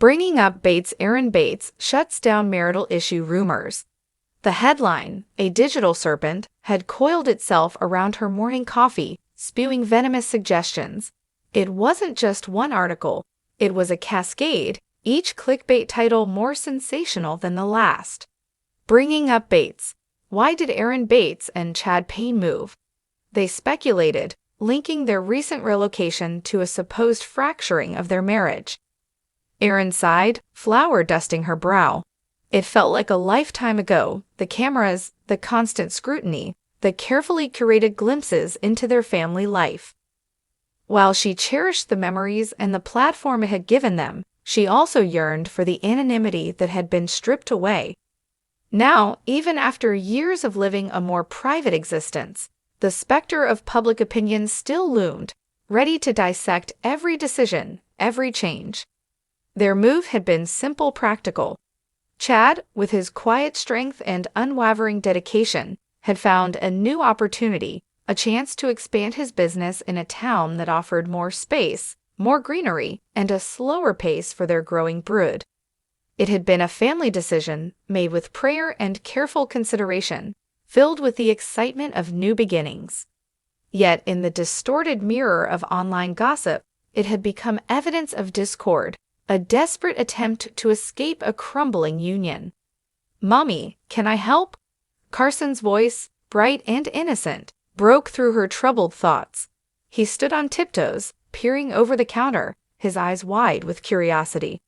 Bringing up Bates. Erin Bates shuts down marital issue rumors. The headline, "A digital serpent," had coiled itself around her morning coffee, spewing venomous suggestions. It wasn't just one article, it was a cascade, each clickbait title more sensational than the last. Bringing up Bates. Why did Erin Bates and Chad Payne move? They speculated, linking their recent relocation to a supposed fracturing of their marriage. Erin sighed, flour dusting her brow. It felt like a lifetime ago, the cameras, the constant scrutiny, the carefully curated glimpses into their family life. While she cherished the memories and the platform it had given them, she also yearned for the anonymity that had been stripped away. Now, even after years of living a more private existence, the specter of public opinion still loomed, ready to dissect every decision, every change. Their move had been simple, practical. Chad, with his quiet strength and unwavering dedication, had found a new opportunity, a chance to expand his business in a town that offered more space, more greenery, and a slower pace for their growing brood. It had been a family decision, made with prayer and careful consideration, filled with the excitement of new beginnings. Yet, in the distorted mirror of online gossip, it had become evidence of discord, a desperate attempt to escape a crumbling union. "Mommy, can I help?" Carson's voice, bright and innocent, broke through her troubled thoughts. He stood on tiptoes, peering over the counter, his eyes wide with curiosity.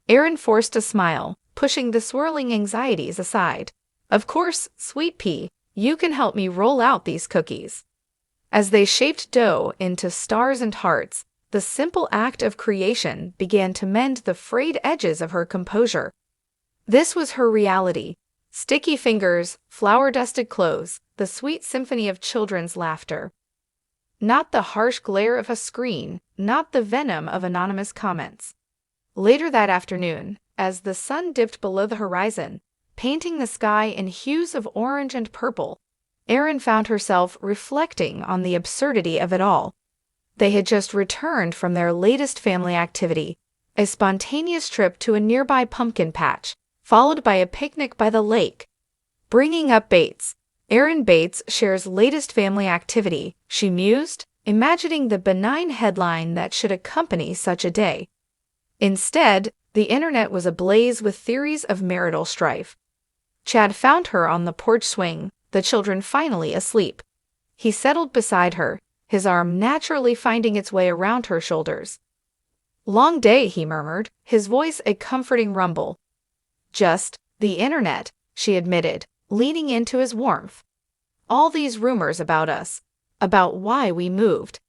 Erin forced a smile, pushing the swirling anxieties aside. "Of course, sweet pea, you can help me roll out these cookies." As they shaped dough into stars and hearts, the simple act of creation began to mend the frayed edges of her composure. This was her reality. Sticky fingers, flour-dusted clothes, the sweet symphony of children's laughter. Not the harsh glare of a screen, not the venom of anonymous comments. Later that afternoon, as the sun dipped below the horizon, painting the sky in hues of orange and purple, Erin found herself reflecting on the absurdity of it all. They had just returned from their latest family activity, a spontaneous trip to a nearby pumpkin patch, followed by a picnic by the lake. Bringing up Bates. Erin Bates shares latest family activity, she mused, imagining the benign headline that should accompany such a day. Instead, the internet was ablaze with theories of marital strife. Chad found her on the porch swing, the children finally asleep. He settled beside her, his arm naturally finding its way around her shoulders. "Long day," he murmured, his voice a comforting rumble. "Just the internet," she admitted, leaning into his warmth. "All these rumors about us, about why we moved."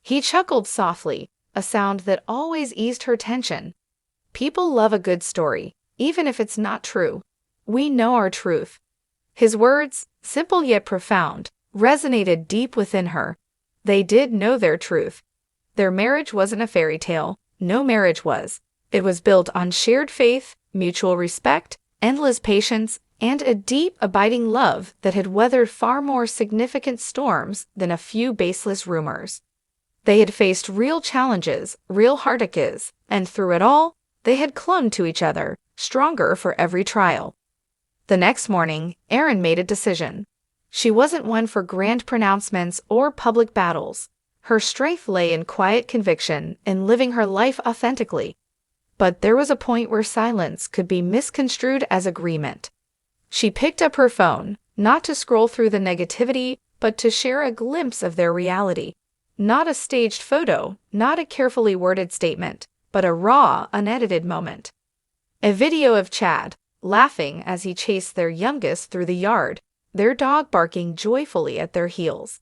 He chuckled softly, a sound that always eased her tension. "People love a good story, even if it's not true. We know our truth." His words, simple yet profound, resonated deep within her. They did know their truth. Their marriage wasn't a fairy tale. No marriage was. It was built on shared faith, mutual respect, endless patience, and a deep, abiding love that had weathered far more significant storms than a few baseless rumors. They had faced real challenges, real heartaches, and through it all, they had clung to each other, stronger for every trial. The next morning, Erin made a decision. She wasn't one for grand pronouncements or public battles. Her strength lay in quiet conviction, in living her life authentically. But there was a point where silence could be misconstrued as agreement. She picked up her phone, not to scroll through the negativity, but to share a glimpse of their reality. Not a staged photo, not a carefully worded statement, but a raw, unedited moment. A video of Chad, laughing as he chased their youngest through the yard, their dog barking joyfully at their heels.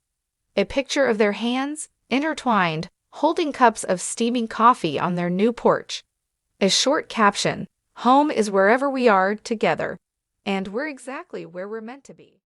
A picture of their hands, intertwined, holding cups of steaming coffee on their new porch. A short caption, "Home is wherever we are together, and we're exactly where we're meant to be."